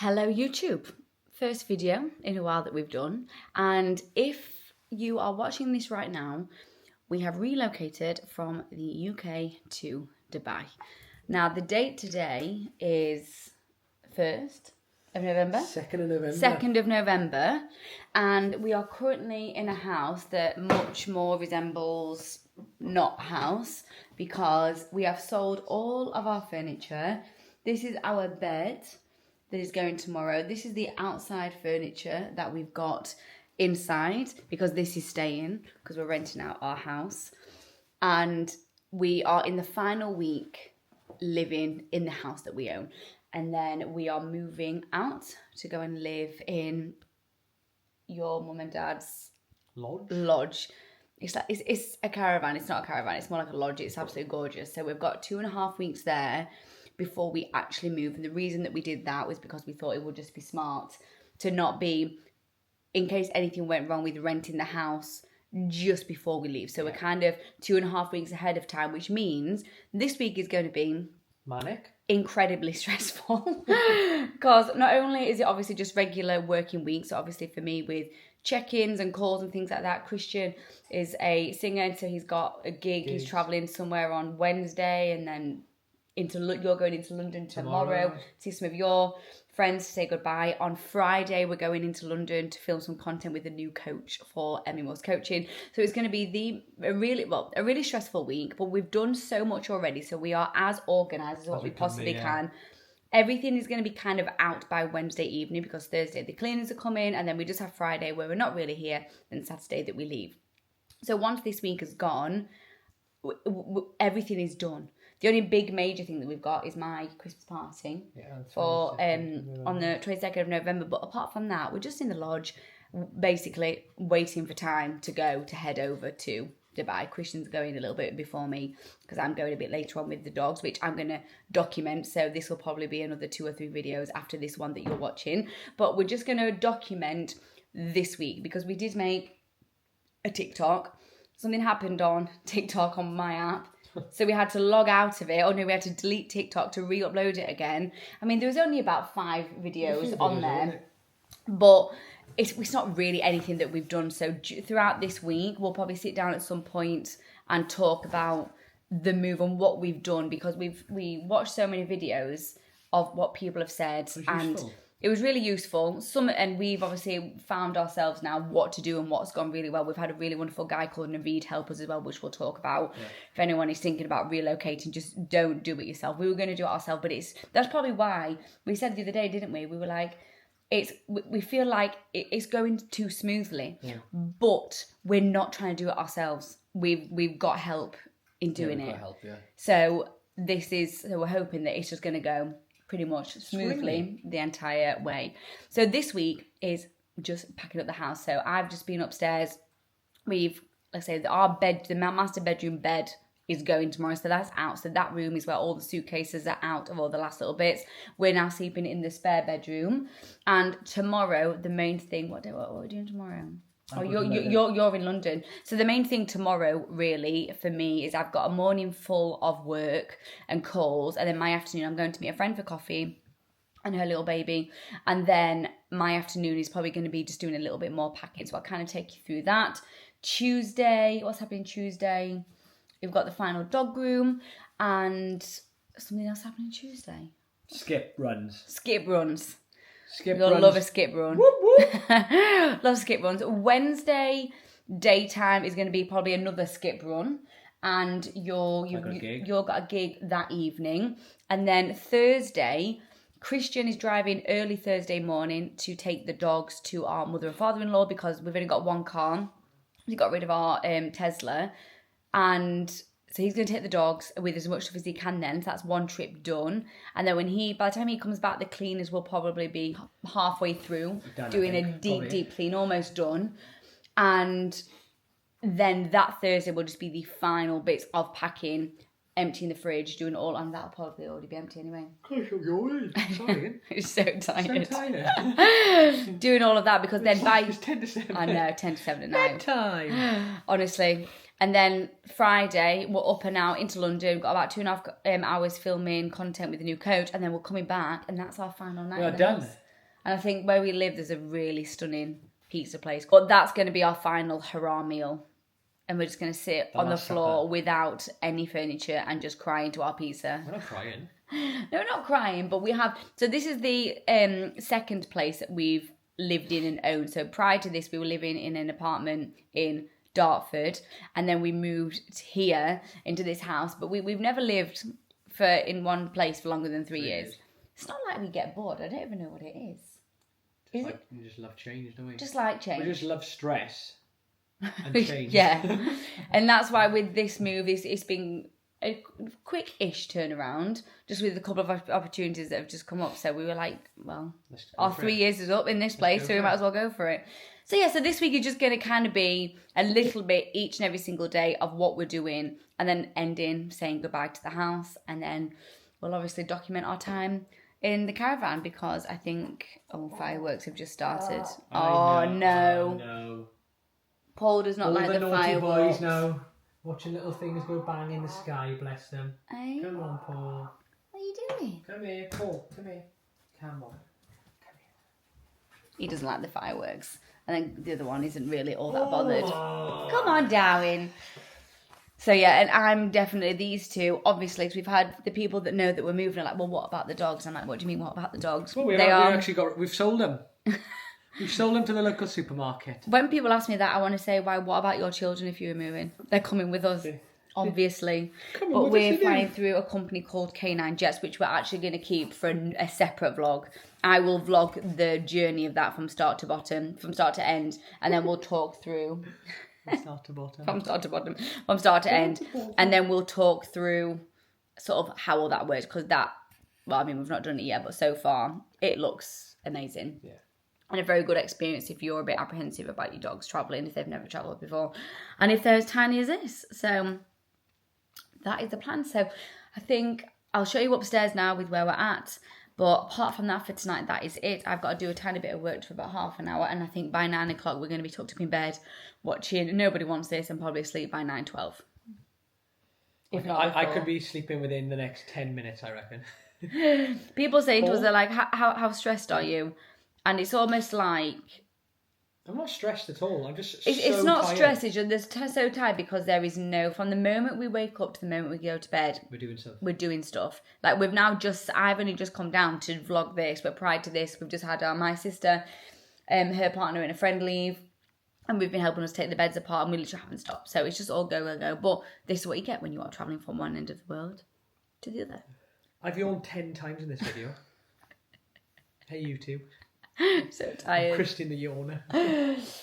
Hello YouTube, first video in a while that we've done, and if you are watching this right now, we have relocated from the UK to Dubai. Now the date today is 1st of November? 2nd of November. 2nd of November, and we are currently in a house that much more resembles not a house because we have sold all of our furniture. This is our bed that is going tomorrow. This is the outside furniture that we've got inside because this is staying because we're renting out our house. And we are in the final week living in the house that we own. And then we are moving out to go and live in your mum and dad's lodge. It's like it's a caravan. It's not a caravan. It's more like a lodge. It's absolutely gorgeous. So we've got 2.5 weeks there before we actually move. And the reason that we did that was because we thought it would just be smart to not be, in case anything went wrong with renting the house just before we leave. So we're kind of 2.5 weeks ahead of time, which means this week is going to be manic, incredibly stressful because not only is it obviously just regular working weeks, obviously for me with check-ins and calls and things like that. Christian is a singer, and so he's got a gig. He's traveling somewhere on Wednesday, and then you're going into London tomorrow, see some of your friends to say goodbye. On Friday, we're going into London to film some content with a new coach for emilymorsecoaching. So it's going to be a really stressful week, but we've done so much already. So we are as organised as what we possibly can. Everything is going to be kind of out by Wednesday evening because Thursday the cleaners are coming, and then we just have Friday where we're not really here, and Saturday that we leave. So once this week is gone, everything is done. The only big major thing that we've got is my Christmas party for on the 22nd of November. But apart from that, we're just in the lodge, basically waiting for time to head over to Dubai. Christian's going a little bit before me because I'm going a bit later on with the dogs, which I'm going to document. So this will probably be another 2 or 3 videos after this one that you're watching. But we're just going to document this week because we did make a TikTok. Something happened on TikTok on my app. So we had to log out of it. We had to delete TikTok to re-upload it again. I mean, there was only about 5 videos on there. But it's not really anything that we've done. So throughout this week, we'll probably sit down at some point and talk about the move and what we've done. Because we watched so many videos of what people have said. And it was really useful. And we've obviously found ourselves now what to do and what's gone really well. We've had a really wonderful guy called Naveed help us as well, which we'll talk about. Yeah. If anyone is thinking about relocating, just don't do it yourself. We were going to do it ourselves, but that's probably why we said the other day, didn't we? We were like, we feel like it's going too smoothly, but we're not trying to do it ourselves. We've got help in doing it. So we're hoping that it's just going to go pretty much smoothly the entire way. So this week is just packing up the house. So I've just been upstairs. Our bed, the master bedroom bed is going tomorrow. So that's out. So that room is where all the suitcases are out of all the last little bits. We're now sleeping in the spare bedroom. And tomorrow, the main thing, what are we doing tomorrow? Oh, you're in London. So the main thing tomorrow, really, for me, is I've got a morning full of work and calls. And then my afternoon, I'm going to meet a friend for coffee and her little baby. And then my afternoon is probably going to be just doing a little bit more packing. So I'll kind of take you through that. Tuesday, what's happening Tuesday? We've got the final dog groom and something else happening Tuesday. Skip runs. You'll love a skip run. Whoop, whoop. Love skip runs. Wednesday daytime is going to be probably another skip run, and you've got a gig that evening. And then Thursday, Christian is driving early Thursday morning to take the dogs to our mother and father-in-law because we've only got one car. We got rid of our Tesla, and so he's going to take the dogs with as much stuff as he can then. So that's one trip done. And then by the time he comes back, the cleaners will probably be halfway through doing a deep clean, almost done. And then that Thursday will just be the final bits of packing, emptying the fridge, doing it all. And that'll probably already be empty anyway. It's so tired. Doing all of that because then it's 10 to 7. I know, 10 to 7 at night. Bedtime. Honestly. And then Friday, we're up and out into London. We've got about 2.5 hours filming content with the new coach. And then we're coming back. And that's our final night. We are done. And I think where we live, there's a really stunning pizza place. But that's going to be our final hurrah meal. And we're just going to sit on the floor without any furniture and just cry into our pizza. We're not crying. No, not crying, but we have... So this is the second place that we've lived in and owned. So prior to this, we were living in an apartment in Dartford. And then we moved here into this house. But we've never lived in one place for longer than 3 years. It's not like we get bored. I don't even know what it is. We just love change, don't we? Just like change. We just love stress and change. Yeah. And that's why with this move, it's been a quick-ish turnaround, just with a couple of opportunities that have just come up. So we were like, well, our 3 years is up in this place, so we might as well go for it. So yeah, so this week is just going to kind of be a little bit each and every single day of what we're doing, and then ending saying goodbye to the house, and then we'll obviously document our time in the caravan, because I think fireworks have just started. No. Paul does not like the fireworks. Boys now watching little things go bang in the sky, bless them. Hey? Come on, Paul. What are you doing? Come here, Paul. Come here. Come on. He doesn't like the fireworks. And then the other one isn't really all that bothered. Come on, Darwin. So yeah, and I'm definitely these two. Obviously, because we've had the people that know that we're moving are like, well, what about the dogs? I'm like, what do you mean, what about the dogs? Well, we've sold them. We've sold them to the local supermarket. When people ask me that, I want to say, why? What about your children if you were moving? They're coming with us, obviously. But we're flying through a company called K9 Jets, which we're actually going to keep for a separate vlog. I will vlog the journey of that from start to end, and then we'll talk through... From start to bottom. From start to end. And then we'll talk through sort of how all that works, because we've not done it yet, but so far it looks amazing. Yeah. And a very good experience if you're a bit apprehensive about your dogs travelling, if they've never travelled before, and if they're as tiny as this. So that is the plan. So I think I'll show you upstairs now with where we're at. But apart from that, for tonight, that is it. I've got to do a tiny bit of work for about half an hour. And I think by 9 o'clock, we're going to be tucked up in bed watching Nobody Wants This and probably asleep by 9:12. If not, I could be sleeping within the next 10 minutes, I reckon. People say to us, they're like, how stressed are you? And it's almost like... I'm not stressed at all. I'm just It's not tired. stress, it's just so tired, because there is from the moment we wake up to the moment we go to bed, we're doing stuff. Like I've only just come down to vlog this, but prior to this, we've just had my sister, her partner and a friend leave, and we've been helping us take the beds apart, and we literally haven't stopped. So it's just all go. But this is what you get when you are travelling from one end of the world to the other. I've yawned 10 times in this video. Hey, YouTube. So tired. Christian the yawner.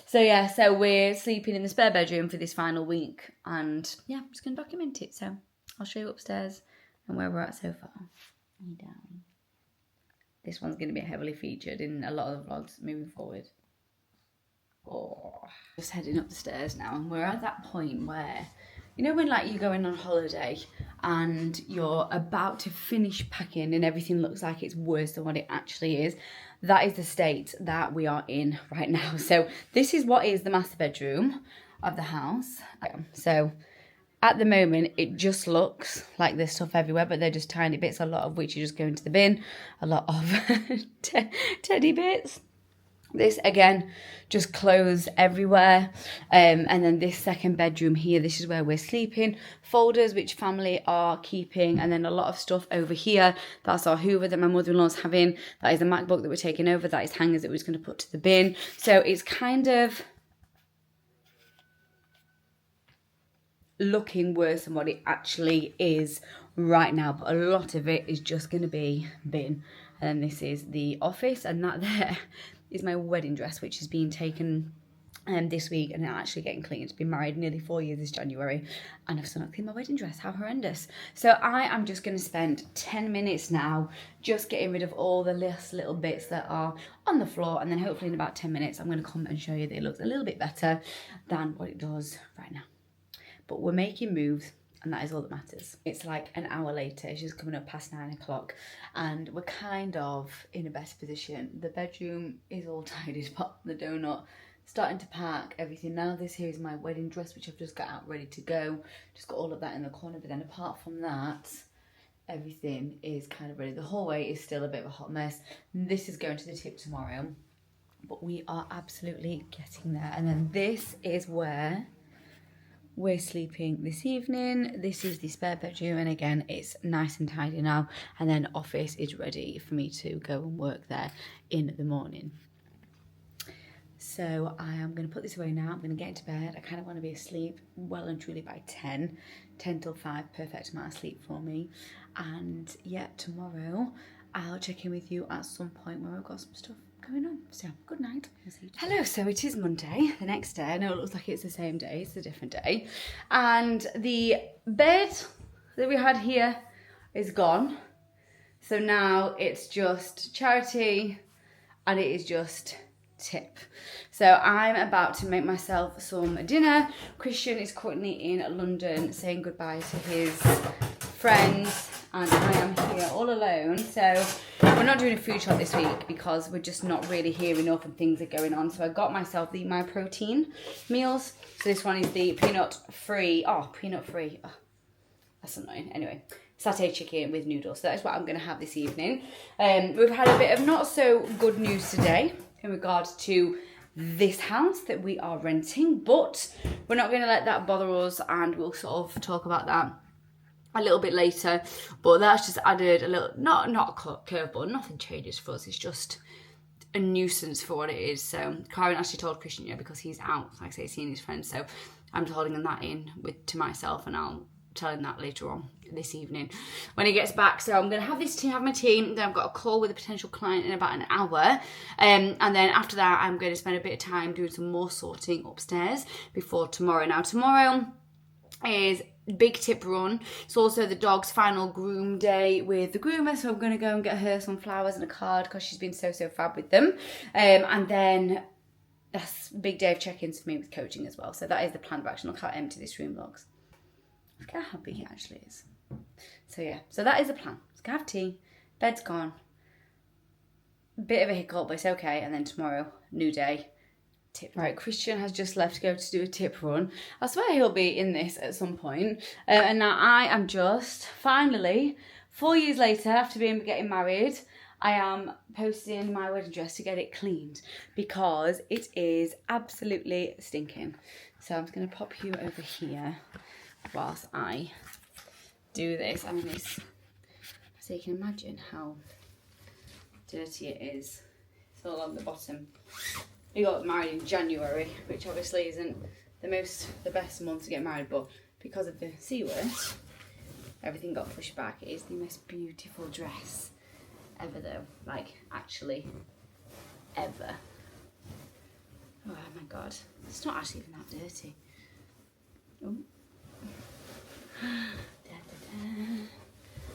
So we're sleeping in the spare bedroom for this final week, and I'm just going to document it. So I'll show you upstairs and where we're at so far. Down. This one's going to be heavily featured in a lot of the vlogs moving forward. Just heading up the stairs now, and we're at that point where, you know, when like you're going on holiday and you're about to finish packing and everything looks like it's worse than what it actually is. That is the state that we are in right now. So this is what is the master bedroom of the house. So at the moment, it just looks like there's stuff everywhere, but they're just tiny bits, a lot of which you just go into the bin. A lot of teddy bits. This, again, just clothes everywhere. And then this second bedroom here, this is where we're sleeping. Folders, which family are keeping. And then a lot of stuff over here. That's our Hoover that my mother-in-law's having. That is a MacBook that we're taking over. That is hangers that we're just going to put to the bin. So it's kind of looking worse than what it actually is right now. But a lot of it is just going to be bin. And then this is the office. And that there is my wedding dress, which is being taken this week and actually getting cleaned. Been married nearly 4 years this January, and I've still not cleaned my wedding dress. How horrendous. So I am just going to spend 10 minutes now just getting rid of all the little bits that are on the floor, and then hopefully in about 10 minutes I'm going to come and show you that it looks a little bit better than what it does right now. But we're making moves, and that is all that matters. It's like an hour later, it's just coming up past 9 o'clock, and we're kind of in a better position. The bedroom is all tidied up, the donut, starting to pack everything. Now this here is my wedding dress, which I've just got out ready to go. Just got all of that in the corner, but then apart from that, everything is kind of ready. The hallway is still a bit of a hot mess. This is going to the tip tomorrow, but we are absolutely getting there. And then this is where we're sleeping this evening. This is the spare bedroom, and again, it's nice and tidy now. And then office is ready for me to go and work there in the morning. So I am going to put this away now. I'm going to get into bed. I kind of want to be asleep well and truly by 10 till 5, perfect amount of sleep for me. And yeah, tomorrow I'll check in with you at some point where I've got some stuff going on. So good night. Hello, so it is Monday, the next day. I know it looks like it's the same day, it's a different day. And the bed that we had here is gone. So now it's just Charity and it is just Tip. So I'm about to make myself some dinner. Christian is currently in London saying goodbye to his friends, and I am here all alone. So we're not doing a food shop this week because we're just not really here enough and things are going on. So I got myself my protein meals. So this one is the peanut free. Oh, that's annoying. Anyway, satay chicken with noodles. So that is what I'm going to have this evening. We've had a bit of not so good news today in regards to this house that we are renting, but we're not going to let that bother us, and we'll sort of talk about that a little bit later. But that's just added a little, not a curveball, nothing changes for us, it's just a nuisance for what it is. So Karen actually told Christian, because he's out, like I say, seeing his friends, so I'm holding that in to myself, and I'll tell him that later on this evening when he gets back. So I'm going to have my tea, then I've got a call with a potential client in about an hour, and then after that I'm going to spend a bit of time doing some more sorting upstairs before tomorrow. Now tomorrow is big Tip run. It's also the dog's final groom day with the groomer, so I'm going to go and get her some flowers and a card because she's been so fab with them, and then that's a big day of check-ins for me with coaching as well. So that is the plan of action. Look how empty this room looks. Look at how big it actually is. So yeah, so that is the plan. Let's go have tea, bed's gone, bit of a hiccup, but it's okay. And then tomorrow, new day, Tip. Right, Christian has just left to go to do a Tip run. I swear he'll be in this at some point. And now I am just, finally, 4 years later, after getting married, I am posting my wedding dress to get it cleaned because it is absolutely stinking. So I'm just going to pop you over here whilst I do this. I mean, so you can imagine how dirty it is. It's all on the bottom. We got married in January, which obviously isn't the best month to get married, but because of the C word, everything got pushed back. It is the most beautiful dress ever though, like actually ever. Oh my god, it's not actually even that dirty. Oh.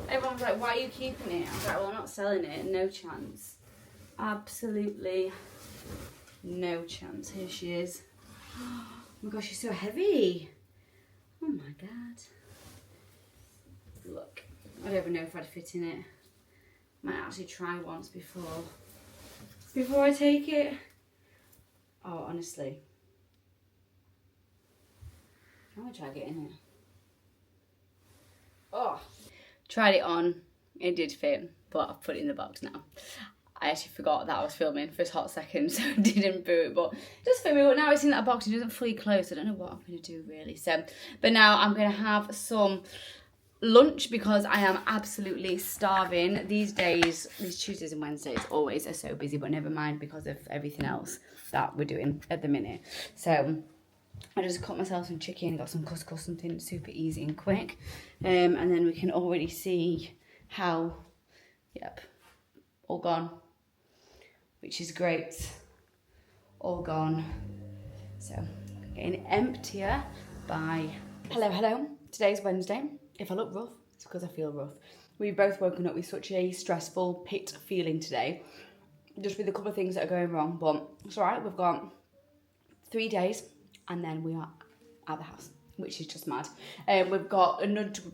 Everyone's like, why are you keeping it? I was like, well, I'm not selling it, no chance. Absolutely no chance. Here she is. Oh my gosh, she's so heavy. Oh my god. Look, I don't even know if I'd fit in it. Might actually try once before I take it. Oh, honestly. I'm gonna try getting it. Oh, tried it on. It did fit, but I've put it in the box now. I actually forgot that I was filming for a hot second, so I didn't boot it, but it does fit me. But now it's in that box, it doesn't fully close. I don't know what I'm gonna do really. So, but now I'm gonna have some lunch because I am absolutely starving these days. These Tuesdays and Wednesdays always are so busy, but never mind because of everything else that we're doing at the minute. So I just cut myself some chicken, got some couscous, something super easy and quick, and then we can already see how, yep, all gone, which is great, all gone. So getting emptier by, hello, today's Wednesday. If I look rough, it's because I feel rough. We've both woken up with such a stressful pit feeling today, just with a couple of things that are going wrong, but it's all right. We've got 3 days and then we are out of the house, which is just mad. We've got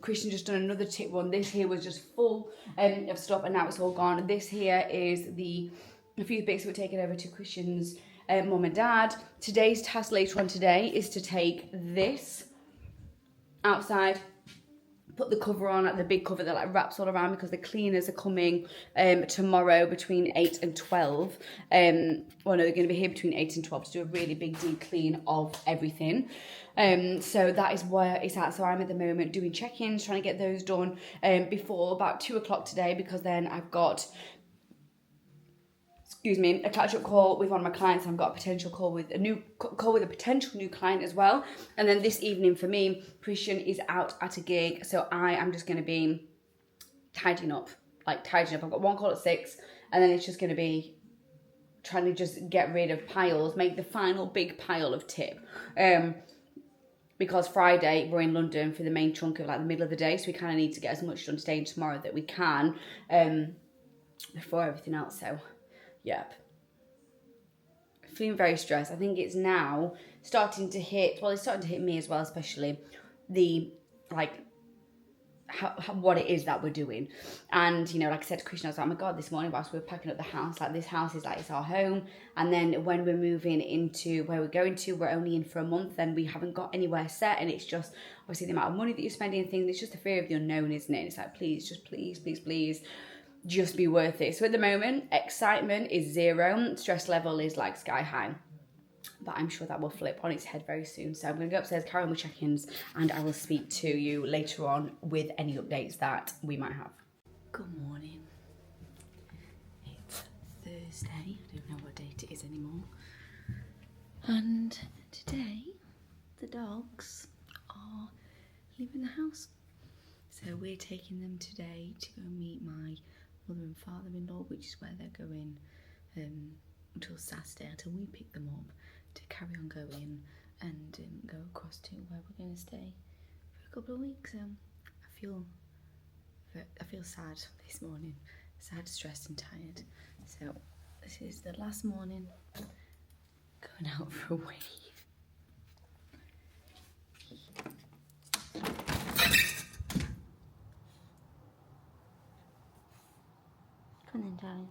Christian just done another Tip run. This here was just full of stuff and now it's all gone. This here is a few bits we're taking over to Christian's mum and dad. Today's task later on today is to take this outside, put the cover on, like the big cover that like wraps all around, because the cleaners are coming tomorrow between 8 and 12. Well, no, they're going to be here between 8 and 12 to do a really big deep clean of everything. So that is where it's at. So I'm at the moment doing check-ins, trying to get those done before about 2 o'clock today, because then I've got a catch-up call with one of my clients. I've got a potential call with a potential new client as well. And then this evening for me, Christian is out at a gig, so I am just going to be tidying up. I've got one call at 6, and then it's just going to be trying to just get rid of piles, make the final big pile of tip. Because Friday we're in London for the main chunk of like the middle of the day, so we kind of need to get as much done today and tomorrow that we can before everything else. So. Yep. Feeling very stressed. I think it's now starting to hit, well, it's starting to hit me as well, especially the, like, what it is that we're doing. And, you know, like I said to Christian, I was like, oh my God, this morning whilst we were packing up the house, like this house is like, it's our home. And then when we're moving into where we're going to, we're only in for a month and we haven't got anywhere set. And it's just, obviously the amount of money that you're spending and things, it's just the fear of the unknown, isn't it? It's like, please, just please, please, please. Just be worth it. So at the moment, excitement is 0, stress level is like sky high, but I'm sure that will flip on its head very soon. So I'm going to go upstairs, carry on with check-ins, and I will speak to you later on with any updates that we might have. Good morning. It's Thursday. I don't know what date it is anymore. And today, the dogs are leaving the house. So we're taking them today to go meet my mother and father-in-law, which is where they're going until Saturday, until we pick them up to carry on going and go across to where we're going to stay for a couple of weeks. I feel sad this morning, sad, stressed and tired. So this is the last morning going out for a week. Come on, darling.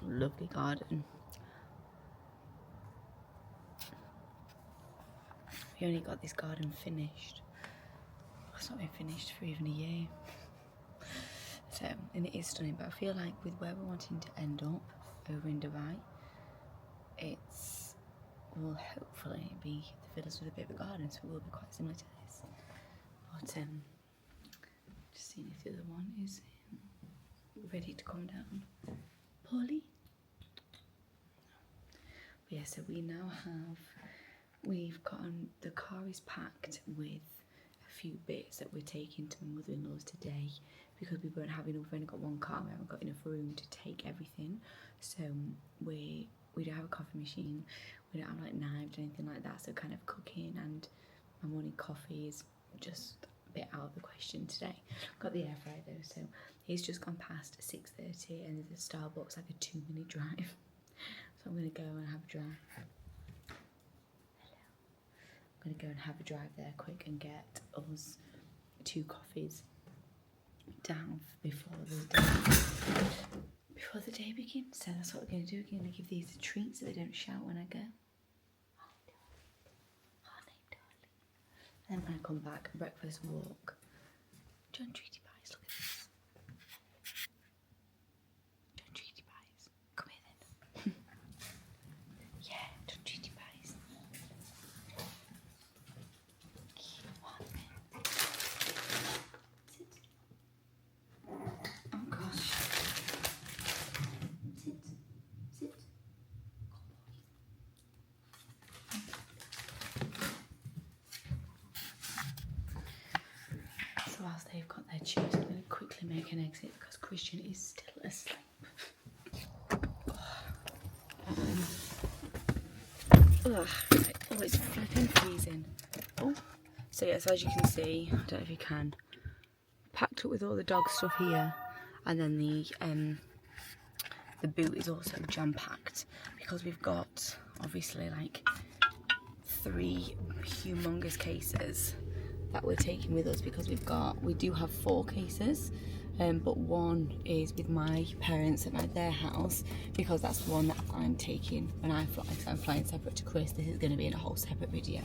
Lovely garden. We only got this garden finished. It's not been finished for even a year. So, and it is stunning, but I feel like with where we're wanting to end up over in Dubai, will hopefully be the villas with a bit of a garden, so it will be quite similar to this. But just seeing if the other one is ready to come down. Polly? But yeah, so we've gotten, the car is packed with a few bits that we're taking to my mother-in-law's today, because we won't have enough. We've only got one car, we haven't got enough room to take everything. So we don't have a coffee machine, we don't have like knives or anything like that, so kind of cooking and my morning coffee is just a bit out of the question today. Got the air fryer though, so he's just gone past 6:30 and there's a Starbucks like a 2-minute drive. So I'm going to go and have a drive. I'm going to go and have a drive there quick and get us 2 coffees down before the day begins. So that's what we're going to do. We're going to give these a treat so they don't shout when I go. And then when I come back, breakfast, walk. John Treaty Pies, look at this. John Treaty Pies. Come here then. Yeah, John Treaty Pies. Come on then. Sit. Oh gosh. Sit. Sit. So whilst they've got their chews, I'm going to quickly make an exit because Christian is still asleep. Right. Oh, it's flipping freezing. Oh, so yes, as you can see, I don't know if you can, packed up with all the dog stuff here, and then the boot is also jam-packed because we've got obviously like 3 humongous cases that we're taking with us, because we do have 4 cases, but one is with my parents at their house, because that's the one that I'm taking when I fly. So I'm flying separate to Chris. This is going to be in a whole separate video.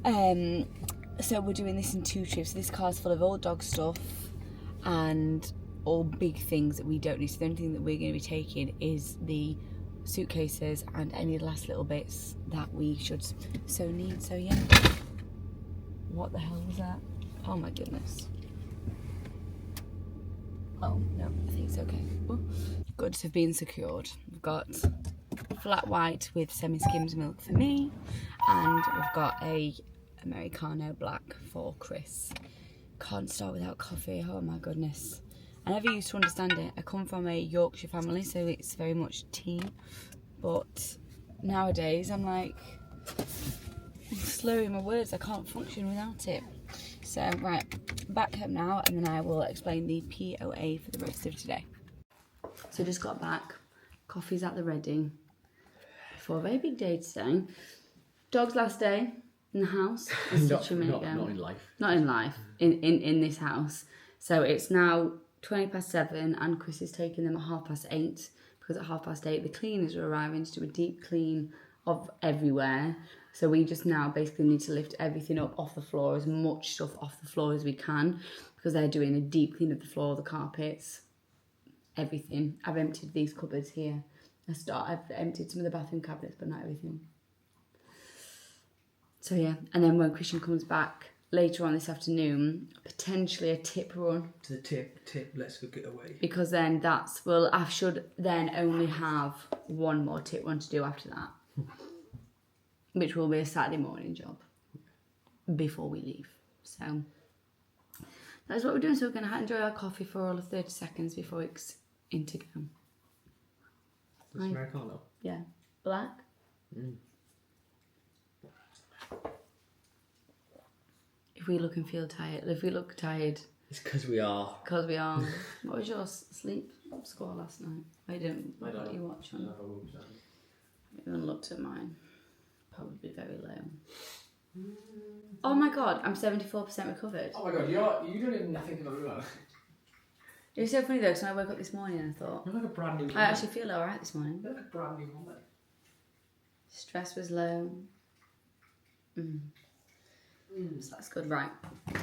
So we're doing this in 2 trips. This car's full of old dog stuff and all big things that we don't need. So the only thing that we're going to be taking is the suitcases and any last little bits that we should so need. So yeah. What the hell was that? Oh my goodness. Oh no, I think it's okay. Ooh. Goods have been secured. We've got flat white with semi-skimmed milk for me, and we've got a Americano black for Chris. Can't start without coffee. Oh my goodness. I never used to understand it. I come from a Yorkshire family, so it's very much tea. But nowadays, I'm like slurring my words. I can't function without it. So, right, back home now, and then I will explain the POA for the rest of today. So just got back. Coffee's at the ready for a very big day today. Dog's last day in the house. Not in life. Not in life, in this house. So it's now 7:20 and Chris is taking them at 8:30 because at 8:30 the cleaners are arriving to do a deep clean of everywhere. So we just now basically need to lift everything up off the floor, as much stuff off the floor as we can, because they're doing a deep clean of the floor, the carpets, everything. I've emptied these cupboards here. I've emptied some of the bathroom cabinets, but not everything. So yeah, and then when Christian comes back later on this afternoon, potentially a tip run. To the tip, let's go get away. Because then I should then only have one more tip run to do after that. Which will be a Saturday morning job before we leave. So that's what we're doing. So we're going to enjoy our coffee for all of 30 seconds before it's in to go. It's Americano? Yeah. Black? If we look and feel tired, if we look tired... It's because we are. Because we are. What was your sleep score last night? I didn't. What did you watch on? I haven't looked at mine. Probably very low. Oh my god, I'm 74% recovered. Oh my god, you don't even think about it. It was so funny though, because when I woke up this morning and I thought... You're like a brand new woman. I actually feel alright this morning. You're like a brand new woman. Stress was low. So that's good. Right,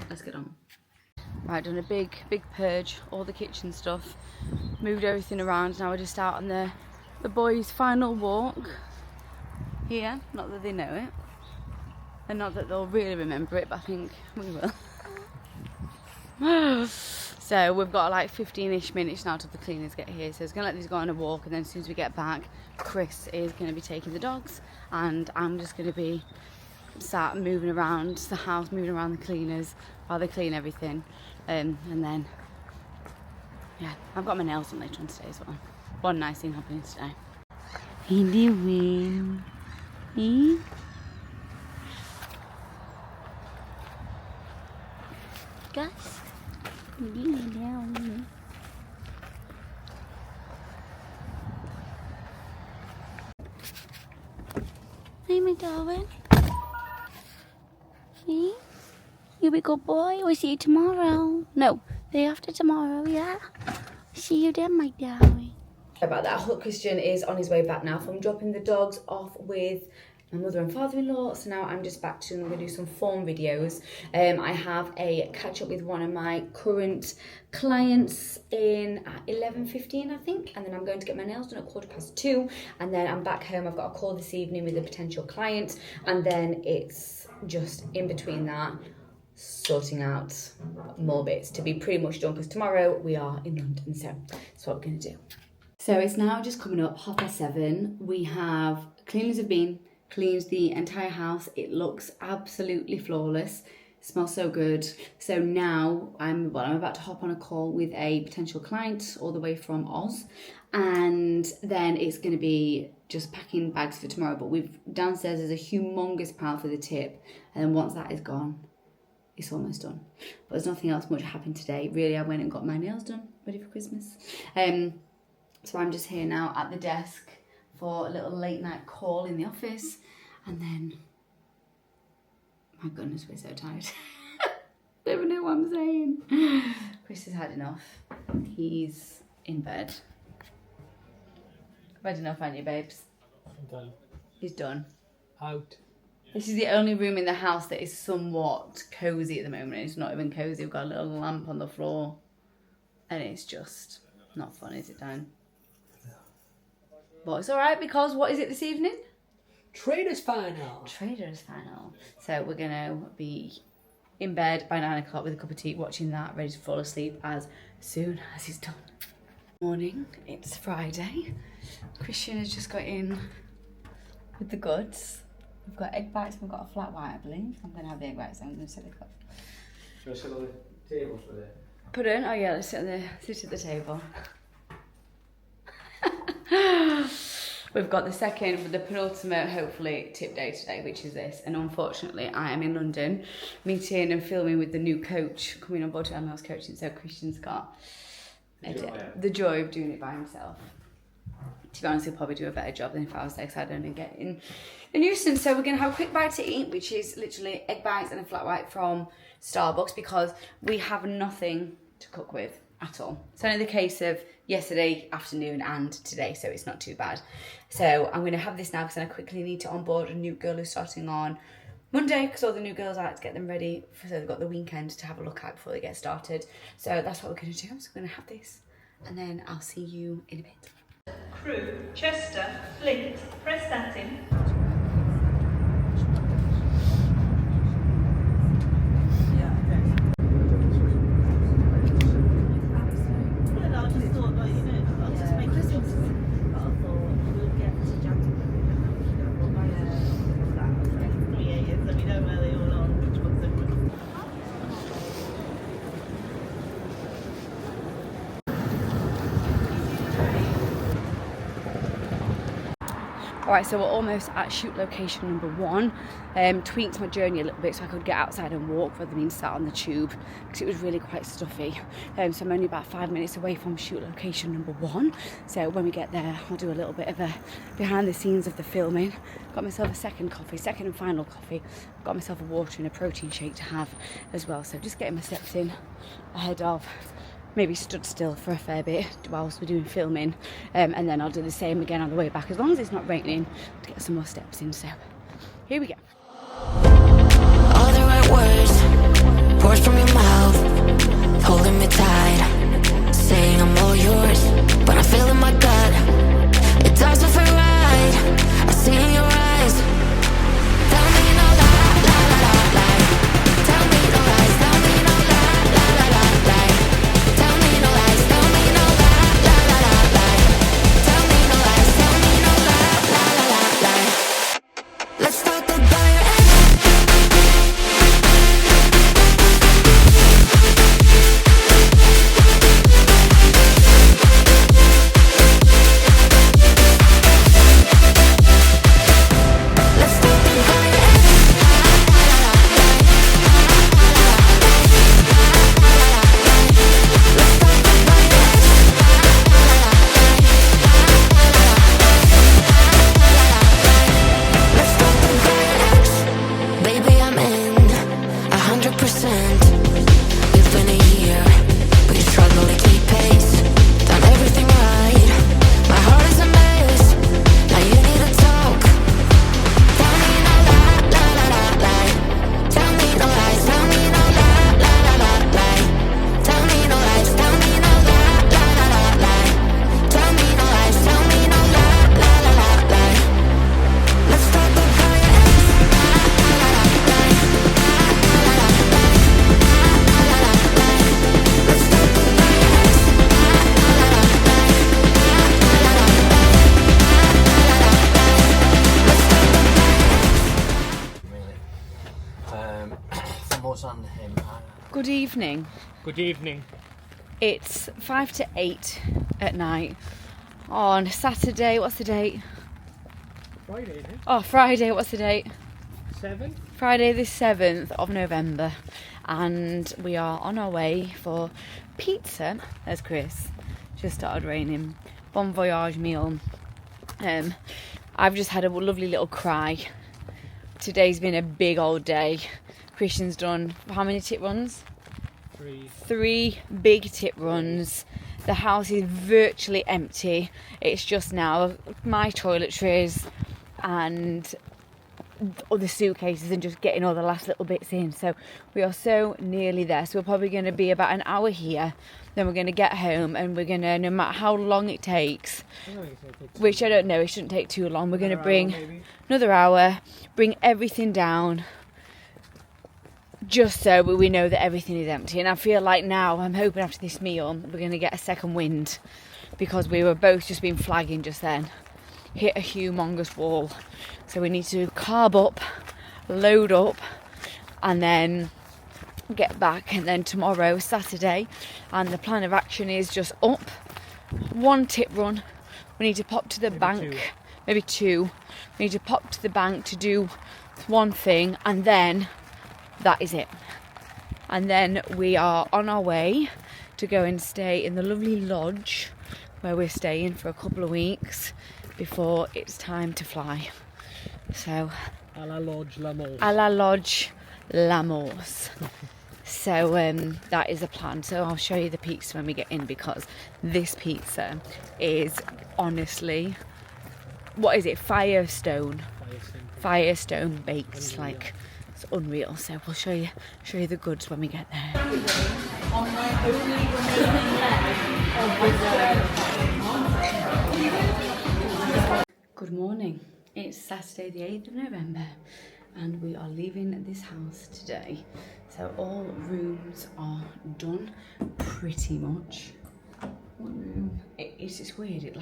let's get on. Right, done a big purge, all the kitchen stuff. Moved everything around. Now we're just out on the boys' final walk. Here, not that they know it, and not that they'll really remember it, but I think we will. So we've got like 15-ish minutes now till the cleaners get here, so it's going to let these go on a walk, and then as soon as we get back, Chris is going to be taking the dogs, and I'm just going to be sat moving around the house, moving around the cleaners while they clean everything, and then, yeah, I've got my nails done later on today as well. One nice thing happening today. How you doing? Gus, what are you doing? Hey, my darling. See? You be a good boy. We'll see you tomorrow. No, day after tomorrow, yeah? See you then, my darling. About that, Christian is on his way back now from dropping the dogs off with my mother and father-in-law, so now I'm just back to I'm going to do some form videos. I have a catch up with one of my current clients in at 11:15 I think, and then I'm going to get my nails done at 2:15, and then I'm back home. I've got a call this evening with a potential client, and then it's just in between that sorting out more bits to be pretty much done, because tomorrow we are in London, so that's what we're going to do. So it's now just coming up 7:30. We have cleaners have been cleaned the entire house. It looks absolutely flawless. It smells so good. So now I'm about to hop on a call with a potential client all the way from Oz, and then it's going to be just packing bags for tomorrow. But downstairs there's a humongous pile for the tip, and then once that is gone, it's almost done. But there's nothing else much happened today. Really, I went and got my nails done, ready for Christmas. So I'm just here now at the desk for a little late night call in the office, and then, my goodness, we're so tired. Don't even know what I'm saying. Chris has had enough. He's in bed. I've had enough, haven't you, babes? I'm done. He's done. Out. This is the only room in the house that is somewhat cosy at the moment. It's not even cosy. We've got a little lamp on the floor. And it's just not fun, is it, Dan? No. But it's alright because what is it this evening? Traders final. Traders final. So we're going to be in bed by 9 o'clock with a cup of tea, watching that, ready to fall asleep as soon as it's done. Morning, it's Friday. Christian has just got in with the goods. We've got egg bites and we've got a flat white, I believe. I'm going to have the egg bites, I'm going to set the cup. Should I sit on the table for the... Put in? Oh yeah, let's sit at the table. We've got the penultimate, hopefully, tip day today, which is this. And unfortunately, I am in London, meeting and filming with the new coach coming on board to Emil's coaching. So Christian's got the joy of doing it by himself. To be honest, he'll probably do a better job than if I was there, because I don't get in a nuisance. So we're going to have a quick bite to eat, which is literally egg bites and a flat white from Starbucks, because we have nothing to cook with at all. It's only the case of yesterday afternoon and today, so it's not too bad. So I'm going to have this now because I quickly need to onboard a new girl who's starting on Monday, because all the new girls, I like to get them ready, so they've got the weekend to have a look at before they get started. So that's what we're going to do. So we're going to have this, and then I'll see you in a bit. Crewe, Chester, Flint, Prestatyn. Alright, so we're almost at shoot location number 1. Tweaked my journey a little bit so I could get outside and walk rather than being sat on the tube, because it was really quite stuffy. So I'm only about 5 minutes away from shoot location number 1. So when we get there, I'll do a little bit of a behind the scenes of the filming. Got myself a second and final coffee. Got myself a water and a protein shake to have as well. So just getting my steps in ahead of, maybe stood still for a fair bit whilst we're doing filming, and then I'll do the same again on the way back, as long as it's not raining, to get some more steps in. So here we go. All the right words pours from your mouth, holding me tight, saying I'm all yours, but I feel in my gut it doesn't feel right. I see in your eyes, tell me no lie, lie, lie, lie, lie. Tell me no lies, tell me no lie, lie, lie, lie, lie. Tell me no lies, tell me no lie, lie, lie, lie, lie. Tell me no lies, tell me no lie, lie, lie, lie, lie. Let's talk about your ex. Good evening. Good evening. It's 5 to 8 at night on Saturday. What's the date? Friday, isn't it? Oh, Friday. What's the date? 7? Friday the 7th of November, and we are on our way for pizza, as Chris just started raining. Bon voyage meal. I've just had a lovely little cry. Today's been a big old day. Christian's done how many tip runs? 3 big tip runs. The house is virtually empty. It's just now my toiletries and all the suitcases and just getting all the last little bits in. So we are so nearly there. So we're probably going to be about an hour here. Then we're going to get home and we're going to, no matter how long it takes, which I don't know, it shouldn't take too long. We're going to bring another hour, bring everything down, just so we know that everything is empty. And I feel like now, I'm hoping after this meal, we're going to get a second wind, because we were both just been flagging just then. Hit a humongous wall. So we need to carb up, load up, and then get back. And then tomorrow, Saturday, and the plan of action is just up, one tip run. We need to pop to the bank, maybe two. We need to pop to the bank to do one thing, and then that is it. And then we are on our way to go and stay in the lovely lodge where we're staying for a couple of weeks before it's time to fly. So, à la lodge l'amour. À la lodge l'amours. So that is a plan. So I'll show you the pizza when we get in, because this pizza is honestly, what is it? Firestone baked. Unreal. Like, it's unreal. So we'll show you the goods when we get there. Good morning. It's Saturday the 8th of November and we are leaving this house today. So all rooms are done pretty much. One room, it's weird, it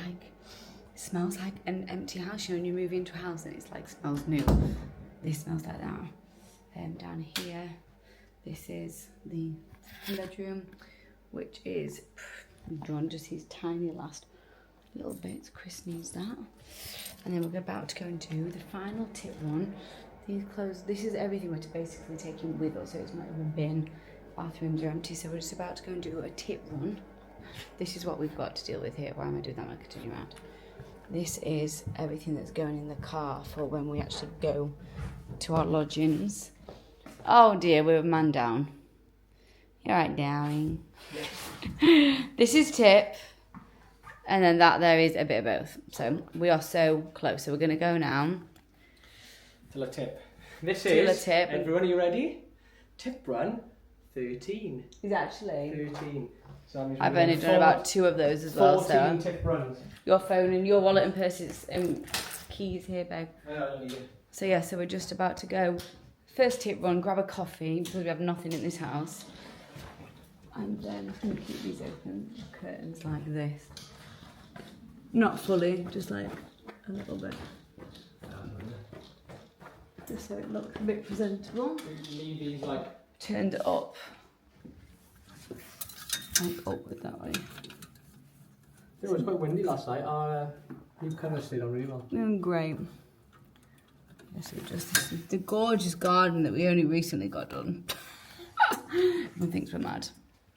smells like an empty house. You know, when you move into a house and it's like smells new. This smells like that. Down here, this is the bedroom, which is done, just these tiny last little bits. Chris needs that. And then we're about to go into the final tip run. These clothes, this is everything we're basically taking with us, so it's not even bin. Bathrooms are empty, so we're just about to go and do a tip run. This is what we've got to deal with here. Why am I doing that? I'm going to continue around. This is everything that's going in the car for when we actually go to our lodgings. Oh dear, we're a man down. You're right, darling. This is tip. And then that there is a bit of both. So we are so close. So we're going to go now. Till a tip. This is, tip. Everyone, are you ready? Tip run 13. Is actually 13. So I've only done about 2 of those as well. 14 tip runs. Your phone and your wallet and purses and keys here, babe. I don't need it. So yeah, so we're just about to go. First tip run, grab a coffee because we have nothing in this house. And then I'm going to keep these open, curtains like this. Not fully, just like a little bit. Just so it looks a bit presentable. Leave these like turned it up. Like upward that way. It was quite windy last night. Our new colour stayed on really well. Great. Yes, this is the gorgeous garden that we only recently got done. Everyone thinks we're mad.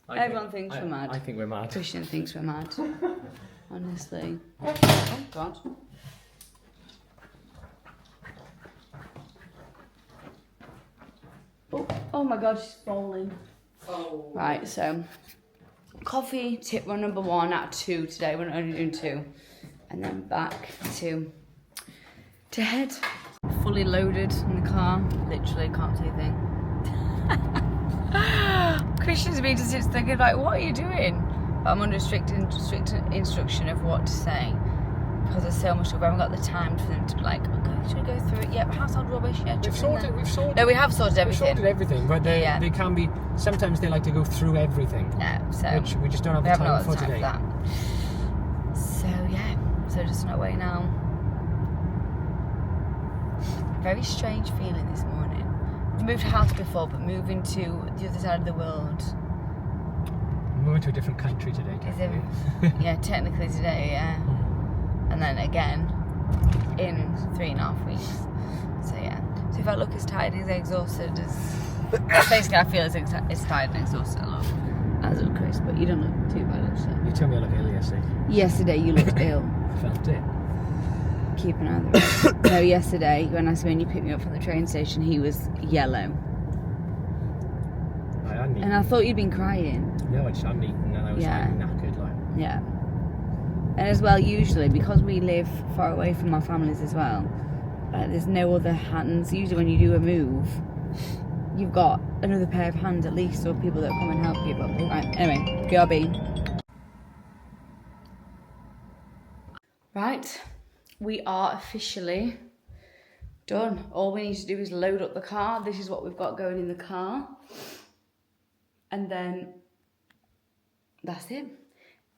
Everyone thinks we're mad. I think we're mad. Christian thinks we're mad. Honestly. Oh God. Oh my God, she's falling. Oh. Right, so coffee tip run number 1 out of 2 today. We're only doing 2, and then back to head. Fully loaded in the car. Literally can't see a thing. Christian's been to sit thinking like, what are you doing? But I'm under strict instruction of what to say, because there's so much. We haven't got the time for them to be like, okay, should we go through it? Yep, household rubbish. Yeah, We've sorted. No, we have sorted everything. We've sorted everything, but they can be. Sometimes they like to go through everything. Yeah, so which we just don't have the time for today. So yeah, so just on our way now. Very strange feeling this morning. We've moved house before, but moving to the other side of the world. We're moving to a different country today, technically. Yeah, technically today, yeah. And then again in 3.5 weeks. So yeah. So if I look as tired and as exhausted as... Basically, I feel as tired and exhausted as of Chris, but you don't look too bad, actually. You told me I looked ill yesterday. Yesterday you looked ill. I felt it. Keep an eye on the road. No, yesterday when you picked me up from the train station, he was yellow. And I thought you'd been crying. No, I just hadn't eaten and I was like knackered. Like. Yeah. And as well, usually, because we live far away from our families as well, there's no other hands. Usually when you do a move, you've got another pair of hands at least, or people that come and help you. But right, anyway, BRB. Right, we are officially done. All we need to do is load up the car. This is what we've got going in the car. And then that's it.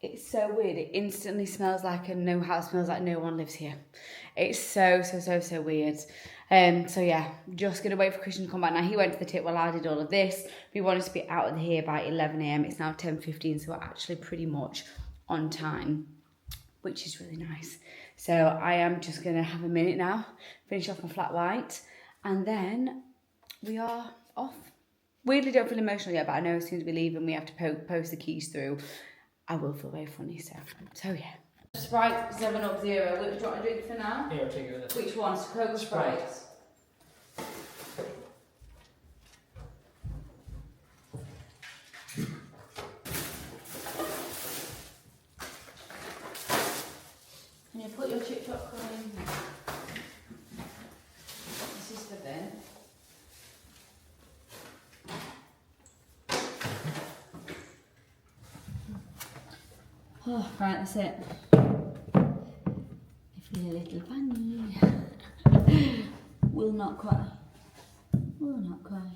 It's so weird. It instantly smells like a no house, smells like no one lives here. It's so weird. So yeah, just gonna wait for Christian to come back. Now he went to the tip while I did all of this. We wanted to be out of here by 11 a.m. It's now 10:15, so we're actually pretty much on time, which is really nice. So I am just gonna have a minute now, finish off my flat white, and then we are off. Weirdly don't feel emotional yet, but I know as soon as we leave and we have to post the keys through, I will feel very funny, so yeah. Sprite 7 Up Zero, which do you want to drink for now? Yeah, I'll take it with us. Which one? Coke or Sprite? Can you put your chip popcorn in here? This is the bin. Oh, right, that's it. I feel a little funny. Will not cry. Will not cry.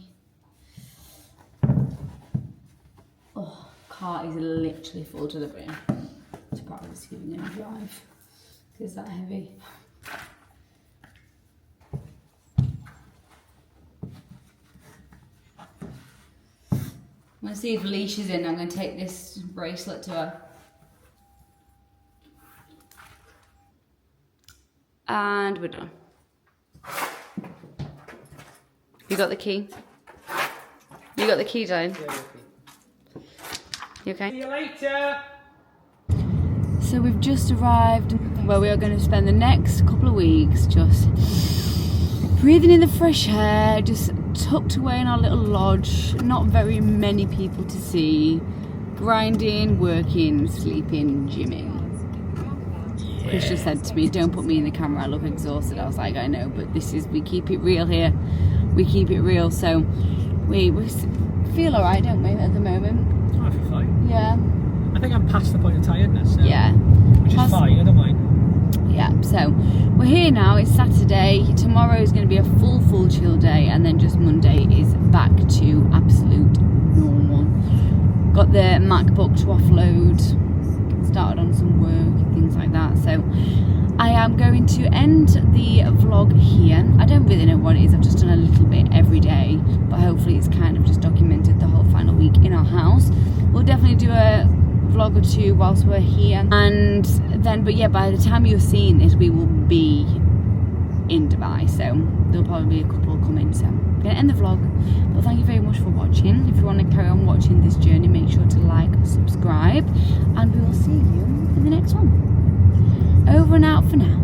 Oh, car is literally full to the brim. It's probably just giving it a drive. It's that heavy. I'm going to see if Alicia's in. I'm going to take this bracelet to her. And we're done. You got the key? You got the key, Jane? Yeah, You okay? see you later. So we've just arrived where we are going to spend the next couple of weeks just breathing in the fresh air, just tucked away in our little lodge, not very many people to see, grinding, working, sleeping, gymming. Christian said to me, don't put me in the camera, I look exhausted. I was like, I know, but we keep it real here. We keep it real, so we feel alright, don't we, at the moment? I feel fine. Yeah. I think I'm past the point of tiredness. So, Yeah. which is fine, I don't mind. Yeah, so we're here now, it's Saturday. Tomorrow is going to be a full chill day, and then just Monday is back to absolute normal. Got the MacBook to offload, started on some work and things like that, so I am going to end the vlog here. I don't really know what it is, I've just done a little bit every day, but hopefully it's kind of just documented the whole final week in our house. We'll definitely do a vlog or two whilst we're here, and then, but yeah, by the time you're seeing this we will be in Dubai, so there'll probably be a couple coming, so I'm gonna end the vlog. But thank you very much for watching. If you want to carry on watching this journey, make sure to like, subscribe, and we will see you in the next one. Over and out for now.